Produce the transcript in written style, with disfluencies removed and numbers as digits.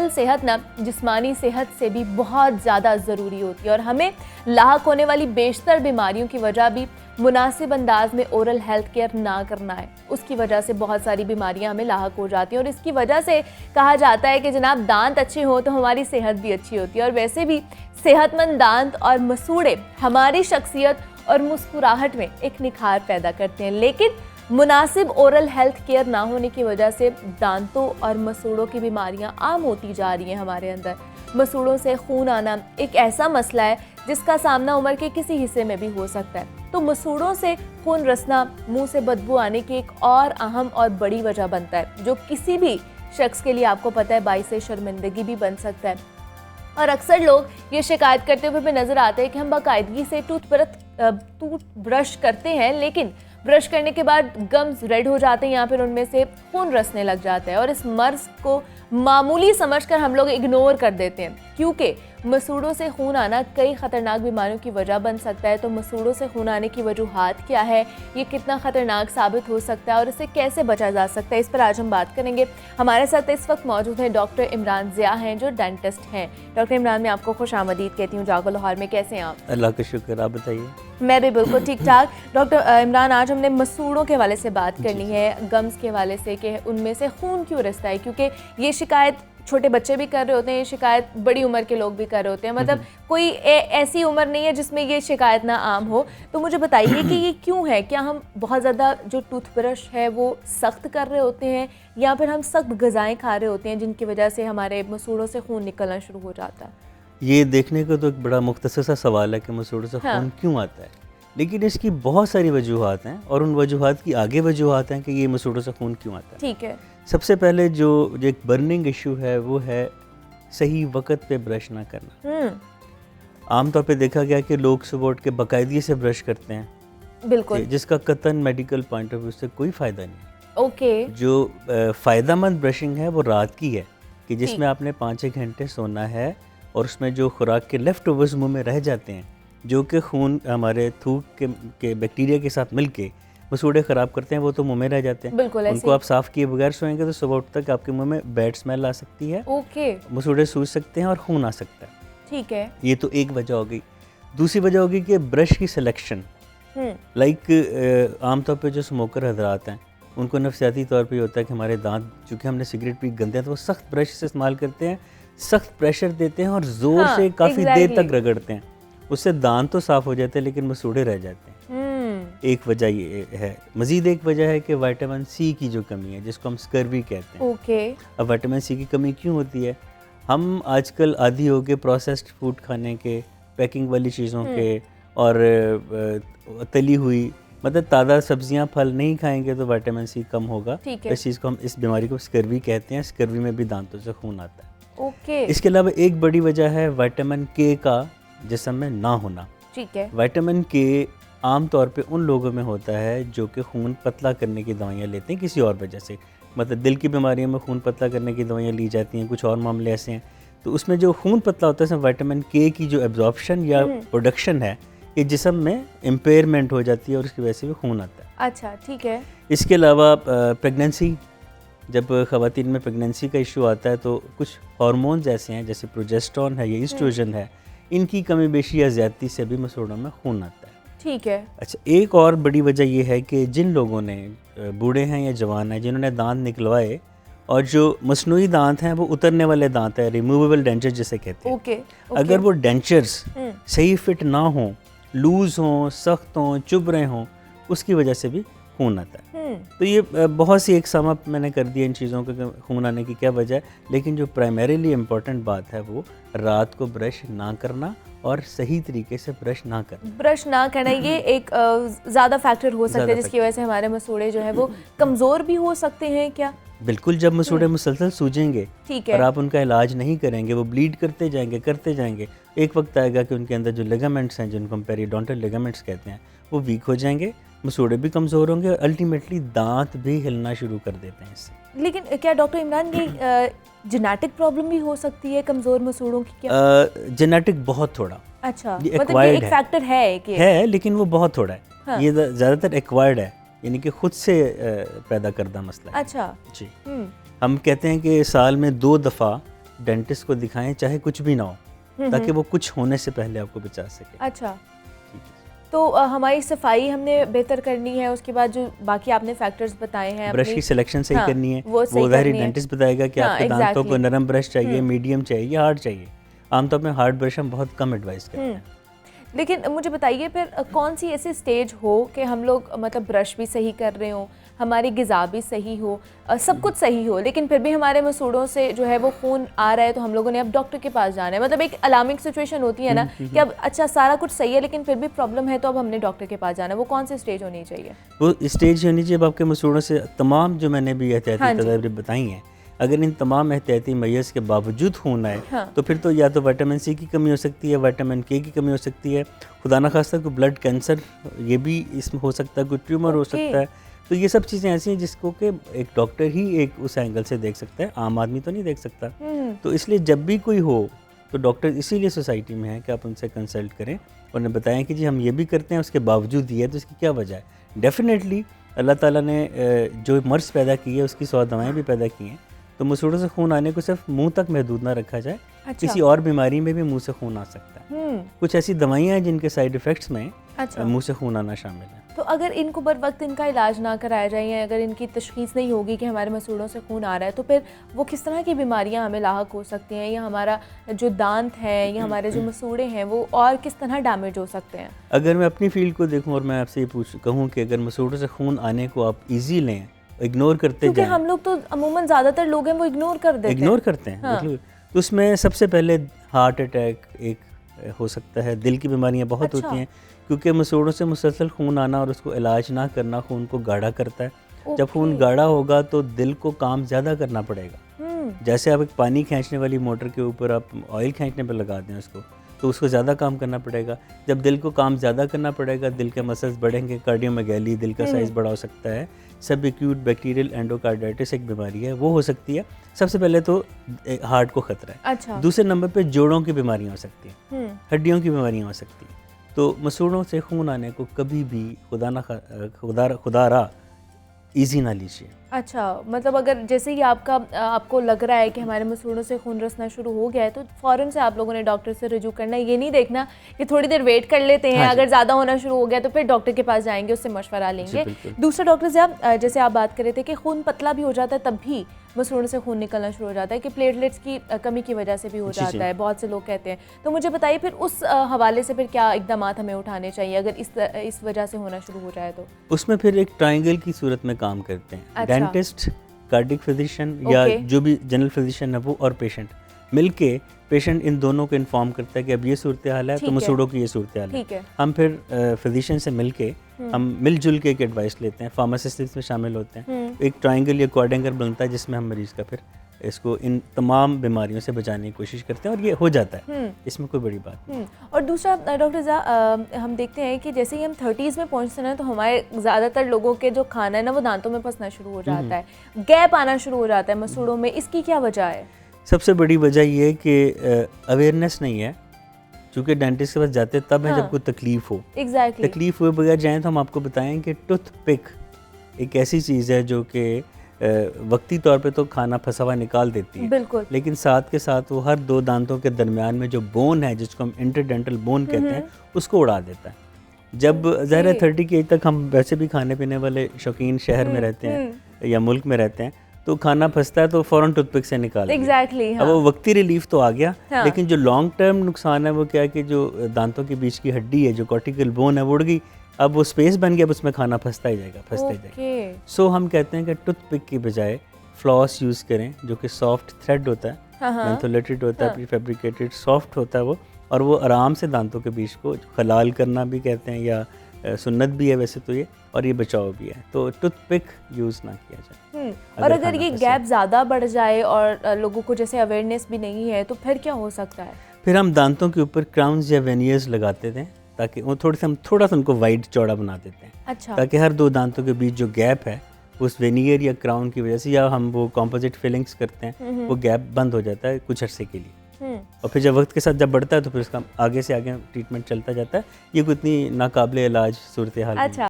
Mental सेहत ना जिस्मानी सेहत से भी बहुत ज़्यादा ज़रूरी होती है और हमें लाहक होने वाली बेशतर बीमारियों की वजह भी मुनासिब अंदाज में ओरल हेल्थ केयर ना करना है। उसकी वजह से बहुत सारी बीमारियां हमें लाहक हो जाती हैं और इसकी वजह से कहा जाता है कि जनाब दांत अच्छे हो तो हमारी सेहत भी अच्छी होती है और वैसे भी सेहतमंद दांत और मसूड़े हमारी शख्सियत और मुस्कुराहट में एक निखार पैदा करते हैं। लेकिन मुनासिब ओरल हेल्थ केयर ना होने की वजह से दांतों और मसूड़ों की बीमारियां आम होती जा रही हैं हमारे अंदर। मसूड़ों से खून आना एक ऐसा मसला है जिसका सामना उम्र के किसी हिस्से में भी हो सकता है। तो मसूड़ों से खून रसना, मुंह से बदबू आने की एक और अहम और बड़ी वजह बनता है जो किसी भी शख्स के लिए आपको पता है बाइसे शर्मिंदगी भी बन सकता है। और अक्सर लोग ये शिकायत करते हुए भी नजर आते हैं कि हम बाकायदगी से टूथब्रश करते हैं लेकिन ब्रश करने के बाद गम्स रेड हो जाते हैं या फिर उनमें से खून रसने लग जाता है और इस मर्ज को मामूली समझकर हम लोग इग्नोर कर देते हैं क्योंकि मसूड़ों से खून आना कई खतरनाक बीमारियों की वजह बन सकता है। तो मसूड़ों से खून आने की वजूहात क्या है, ये कितना खतरनाक साबित हो सकता है और इससे कैसे बचा जा सकता है, इस पर आज हम बात करेंगे। हमारे साथ इस वक्त मौजूद हैं डॉक्टर इमरान ज़िया हैं जो डेंटिस्ट हैं। डॉक्टर इमरान, मैं आपको खुश आमदीद कहती हूँ जागो लाहौर में। कैसे हैं आप? अल्लाह का शुक्र, आप बताइए। मैं भी बिल्कुल ठीक ठाक। डॉक्टर इमरान, आज हमने मसूड़ों के हवाले से बात करनी है, गम्स के हवाले से कि उनमें से खून क्यों रिसता है, क्योंकि ये शिकायत छोटे बच्चे भी कर रहे होते हैं, ये शिकायत बड़ी उम्र के लोग भी कर रहे होते हैं। मतलब कोई ऐसी उम्र नहीं है जिसमें ये शिकायत ना आम हो। तो मुझे बताइए कि ये क्यों है? क्या हम बहुत ज़्यादा जो टूथब्रश है वो सख्त कर रहे होते हैं या फिर हम सख्त ग़िज़ाएँ खा रहे होते हैं जिनकी वजह से हमारे मसूड़ों से खून निकलना शुरू हो जाता है? ये देखने को तो एक बड़ा मुख्तसर सा सवाल है कि मसूड़ों से खून क्यों आता है, लेकिन इसकी बहुत सारी वजूहात हैं और उन वजूहात की आगे वजूहात हैं कि ये मसूड़ों से खून क्यों आता है। ठीक है। सबसे पहले जो एक बर्निंग इशू है वो है सही वक्त पे ब्रश ना करना। आमतौर पे देखा गया कि लोग सुबह उठ के बाकायदगी से ब्रश करते हैं, बिल्कुल, जिसका कतन मेडिकल पॉइंट ऑफ व्यू से कोई फ़ायदा नहीं। ओके। जो फ़ायदेमंद ब्रशिंग है वो रात की है कि जिसमें आपने 5-6 घंटे सोना है और उसमें जो खुराक के लेफ़्ट ओवर्स मुँह में रह जाते हैं जो कि खून हमारे थूक के बैक्टीरिया के साथ मिलके मसूड़े ख़राब करते हैं, वो तो मुंह में रह जाते हैं। बिल्कुल, उनको आप साफ़ किए बगैर सोएंगे तो सुबह उठ तक आपके मुंह में बैड स्मेल आ सकती है। ओके। मसूड़े सूज सकते हैं और खून आ सकता है। ठीक है। ये तो एक वजह हो गई। दूसरी वजह होगी कि ब्रश की सिलेक्शन। लाइक आमतौर पर जो स्मोकर हजरात हैं उनको नफसियाती तौर पर होता है कि हमारे दांत, चूँकि हमने सिगरेट पी गंदे हैं तो वो सख्त ब्रश से इस्तेमाल करते हैं, सख्त प्रेशर देते हैं और ज़ोर से काफ़ी देर तक रगड़ते हैं। उससे दांत तो साफ़ हो जाते हैं लेकिन मसूड़े रह जाते हैं। एक वजह ये है। मज़ीद एक वजह है कि विटामिन सी की जो कमी है जिसको हम स्कर्वी कहते हैं। ओके। अब विटामिन सी की कमी क्यों होती है? हम आजकल आदी हो गए प्रोसेस्ड फूड खाने के, पैकिंग वाली चीज़ों के और तली हुई, मतलब ताज़ा सब्जियां फल नहीं खाएंगे तो विटामिन सी कम होगा। इस चीज़ को हम, इस बीमारी को स्कर्वी कहते हैं। स्कर्वी में भी दांतों से खून आता है। ओके। इसके अलावा एक बड़ी वजह है विटामिन के का जिस्म में ना होना। ठीक है। विटामिन के आम तौर पे उन लोगों में होता है जो कि खून पतला करने की दवाइयाँ लेते हैं किसी और वजह से, मतलब दिल की बीमारियों में खून पतला करने की दवाइयाँ ली जाती हैं, कुछ और मामले ऐसे हैं। तो उसमें जो खून पतला होता है उसमें विटामिन के की जो एब्जॉर्प्शन या प्रोडक्शन है ये जिस्म में इम्पेयरमेंट हो जाती है और उसकी वजह से भी खून आता है। अच्छा, ठीक है। इसके अलावा प्रेगनेंसी, जब ख़वातीन में प्रेगनेंसी का इशू आता है तो कुछ हार्मोन्स ऐसे हैं जैसे प्रोजेस्टेरोन है या ईस्ट्रोजन है, इनकी कमी बेशी या ज़्यादती से भी मसूड़ों में खून आता है। ठीक है। अच्छा, एक और बड़ी वजह यह है कि जिन लोगों ने, बूढ़े हैं या जवान हैं, जिन्होंने दांत निकलवाए और जो मसनूई दांत हैं वो उतरने वाले दांत है, रिमूवेबल डेंचर जिसे कहते हैं। ओके। अगर वो डेंचर्स सही फिट ना हों, लूज़ हों, सख्त हों, चुभ रहे हों, उसकी वजह से भी खून आता है। तो ये बहुत सी एक सम अप मैंने कर दिया इन चीज़ों के खून आने की क्या वजह है, लेकिन जो प्राइमरीली इम्पोर्टेंट बात है वो रात को ब्रश ना करना और सही तरीके से ब्रश ना करना, ये एक ज़्यादा फैक्टर हो सकता है जिसकी वजह से हमारे मसूड़े जो है वो कमज़ोर भी हो सकते हैं क्या? बिल्कुल, जब मसूड़े मुसलसल सूजेंगे और आप उनका इलाज नहीं करेंगे, वो ब्लीड करते जाएंगे, एक वक्त आएगा कि उनके अंदर जो लिगामेंट्स हैं जिनको हम पेरिडोंटल लिगामेंट्स कहते हैं वो वीक हो जाएंगे, मसूड़े भी कमज़ोर होंगे और अल्टीमेटली दांत भी हिलना शुरू कर देते हैं इससे। लेकिन क्या डॉक्टर इमरान ये जेनेटिक प्रॉब्लम भी हो सकती है कमज़ोर मसूड़ों की क्या? जेनेटिक बहुत थोड़ा। अच्छा, मतलब ये एक फैक्टर है लेकिन वो बहुत थोड़ा है। हाँ। ये ज़्यादातर एक्वायर्ड है, यानी कि खुद से पैदा करदा मसला है। अच्छा जी। हम कहते हैं कि साल में 2 दफ़ा डेंटिस्ट को दिखाएं, चाहे कुछ भी ना हो, ताकि वो कुछ होने से पहले आपको बचा सके। अच्छा, तो हमारी सफाई हमने बेहतर करनी है, उसके बाद जो बाकी आपने फैक्टर्स बताए हैं, ब्रश की सिलेक्शन सही हाँ, करनी है, वो ज़ाहिर डेंटिस्ट बताएगा कि आपके दांतों को नरम ब्रश चाहिए, मीडियम चाहिए या हार्ड चाहिए। आमतौर में हार्ड ब्रश हम बहुत कम एडवाइस करते हैं। लेकिन मुझे बताइए फिर कौन सी ऐसी स्टेज हो कि हम लोग मतलब ब्रश भी सही कर रहे हो, हमारी ग़िज़ा भी सही हो, सब कुछ सही हो, लेकिन फिर भी हमारे मसूड़ों से जो है वो खून आ रहा है, तो हम लोगों ने अब डॉक्टर के पास जाना है। मतलब एक अलार्मिंग सिचुएशन होती है ना कि अब अच्छा सारा कुछ सही है लेकिन फिर भी प्रॉब्लम है, तो अब हमने डॉक्टर के पास जाना है। वो कौन सी स्टेज होनी चाहिए? वो स्टेज होनी चाहिए जब आपके मसूड़ों से तमाम जो मैंने भी एहतियाती तदबीर बताई हैं, अगर इन तमाम एहतियाती मैयर्स के बावजूद खून आए, तो फिर तो या तो विटामिन सी की कमी हो सकती है, विटामिन के की कमी हो सकती है, खुदा न खास्ता कोई ब्लड कैंसर ये भी इसमें हो सकता है, कोई ट्यूमर हो सकता है। तो ये सब चीज़ें ऐसी हैं जिसको कि एक डॉक्टर ही एक उस एंगल से देख सकता है, आम आदमी तो नहीं देख सकता। तो इसलिए जब भी कोई हो तो डॉक्टर इसीलिए सोसाइटी में है कि आप उनसे कंसल्ट करें और उन्हें बताएं कि जी हम ये भी करते हैं, उसके बावजूद ये है, तो इसकी क्या वजह है। डेफिनेटली अल्लाह ताला ने जो मर्ज़ पैदा की है उसकी 100 दवाएँ भी पैदा की हैं, तो मसूड़ों से खून आने को सिर्फ मुंह तक महदूद ना रखा जाए। अच्छा। किसी और बीमारी में भी मुंह से खून आ सकता है। कुछ ऐसी दवाइयाँ हैं जिनके साइड इफ़ेक्ट्स में मुंह से खून आना शामिल है। तो अगर इनको बर वक्त इनका इलाज ना कराया जाए या अगर इनकी तशख़ीस नहीं होगी कि हमारे मसूड़ों से खून आ रहा है, तो फिर वो किस तरह की बीमारियां हमें लाहक हो सकती हैं, या हमारा जो दांत है या हमारे जो मसूड़े हैं वो और किस तरह डैमेज हो सकते हैं? अगर मैं अपनी फील्ड को देखूँ और मैं आपसे ये कहूँ कि अगर मसूड़ों से खून आने को आप ईजी लें, इग्नोर करते क्योंकि हम लोग तो अमूमन ज़्यादातर लोग हैं वो इग्नोर करते हैं। हाँ। तो उसमें सबसे पहले हार्ट अटैक एक हो सकता है, दिल की बीमारियां बहुत होती हैं, क्योंकि मसूड़ों से मुसलसल खून आना और उसको इलाज ना करना खून को गाढ़ा करता है। जब खून गाढ़ा होगा तो दिल को काम ज़्यादा करना पड़ेगा। जैसे आप एक पानी खींचने वाली मोटर के ऊपर आप ऑयल खींचने पर लगा दें उसको, तो उसको ज़्यादा काम करना पड़ेगा। जब दिल को काम ज़्यादा करना पड़ेगा, दिल के मसल्स बढ़ेंगे, कार्डियोमेगाली, दिल का साइज़ बड़ा हो सकता है। सब एक्यूट बैक्टीरियल एंडोकार्डाइटिस एक बीमारी है, वो हो सकती है। सबसे पहले तो हार्ट को खतरा है। अच्छा। दूसरे नंबर पे जोड़ों की बीमारियां हो सकती हैं, हड्डियों की बीमारियां हो सकती हैं। तो मसूड़ों से खून आने को कभी भी खुदारा ईजी ना लीजिए। अच्छा, मतलब अगर जैसे ही आपको लग रहा है कि हमारे मसूड़ों से खून रसना शुरू हो गया है, तो फ़ौरन से आप लोगों ने डॉक्टर से रुजू करना है। ये नहीं देखना कि थोड़ी देर वेट कर लेते हैं, अगर ज़्यादा होना शुरू हो गया तो फिर डॉक्टर के पास जाएंगे, उससे मशवरा लेंगे। दूसरा डॉक्टर साहब, जैसे आप बात कर रहे थे कि खून पतला भी हो जाता है तब भी मसूड़ों से खून निकलना शुरू हो जाता है, कि प्लेटलेट्स की कमी की वजह से भी हो जाता है, बहुत से लोग कहते हैं। तो मुझे बताइए फिर उस हवाले से फिर क्या इकदाम हमें उठाने चाहिए अगर इस वजह से होना शुरू हो जाए तो? उसमें फिर एक ट्रायंगल की सूरत में काम करते हैं। डेंटिस्ट, कार्डिक फिजिशियन या जो भी जनरल फिजिशियन है वो और पेशेंट मिलके, पेशेंट इन दोनों को इन्फॉर्म करता है कि अब ये सूरत हाल है, तो मसूड़ों की ये सूरत हाल है। हम फिर फिजिशियन से मिलके हम मिलजुल के एक एडवाइस लेते हैं, फार्मासिस्ट इसमें शामिल होते हैं। एक ट्रायंगल या क्वाड्रेंगल बनता है जिसमें हम मरीज़ का फिर इसको इन तमाम बीमारियों से बचाने की कोशिश करते हैं और ये हो जाता है, इसमें कोई बड़ी बात नहीं। और दूसरा डॉक्टर हम देखते हैं कि जैसे ही हम 30s में पहुंचते हैं तो हमारे ज़्यादातर लोगों के जो खाना है ना वो दांतों में फंसना शुरू हो जाता है, गैप आना शुरू हो जाता है मसूड़ों में। इसकी क्या वजह है? सबसे बड़ी वजह ये है कि अवेयरनेस नहीं है। चूँकि डेंटिस्ट के पास जाते तब है जब कोई तकलीफ़ हो। तकलीफ़ हुए बगैर जाएँ तो हम आपको बताएं कि टूथपिक एक ऐसी चीज़ है जो कि वक्ती तौर पे तो खाना फंसा हुआ निकाल देती है, बिल्कुल, लेकिन साथ के साथ वो हर दो दांतों के दरमियान में जो बोन है जिसको हम इंटरडेंटल बोन कहते हैं उसको उड़ा देता है। जब ज़ाहिर है 30 की एज तक हम वैसे भी खाने पीने वाले शौकीन शहर में रहते हैं या मुल्क में रहते हैं, तो खाना फंसता है तो फ़ौरन टूथपिक से निकाल हाँ। अब वो वक्ती रिलीफ तो आ गया, हाँ। लेकिन जो लॉन्ग टर्म नुकसान है वो क्या है कि जो दांतों के बीच की हड्डी है, जो कॉर्टिकल बोन है, वो उड़ गई। अब वो स्पेस बन गया, अब उसमें खाना फंसता ही जाएगा। सो हम कहते हैं कि टूथपिक की बजाय फ्लॉस यूज़ करें, जो कि सॉफ्ट थ्रेड होता है, मेंथोलेटेड होता है, प्रीफेब्रिकेटेड सॉफ्ट होता है वो, और वो आराम से दांतों के बीच को खलाल करना भी कहते हैं, या सुन्नत भी है वैसे तो ये, और ये बचाव भी है। तो टूथपिक यूज़ ना किया जाए। और अगर ये गैप ज़्यादा बढ़ जाए और लोगों को जैसे अवेयरनेस भी नहीं है तो फिर क्या हो सकता है? फिर हम दांतों के ऊपर क्राउन्स या वेनियर्स लगाते थे, ताकि वो थोड़ा सा उनको वाइड चौड़ा बना देते हैं। अच्छा। ताकि हर दो दांतों के बीच जो गैप है उस वेनियर या क्राउन की वजह से, या हम वो कॉम्पोजिट फिलिंग्स करते हैं, वो गैप बंद हो जाता है कुछ अरसे के लिए। और फिर जब वक्त के साथ जब बढ़ता है तो फिर उसका आगे से आगे ट्रीटमेंट चलता जाता है। ये कोई इतनी नाकाबिले इलाज सूरत हाल है।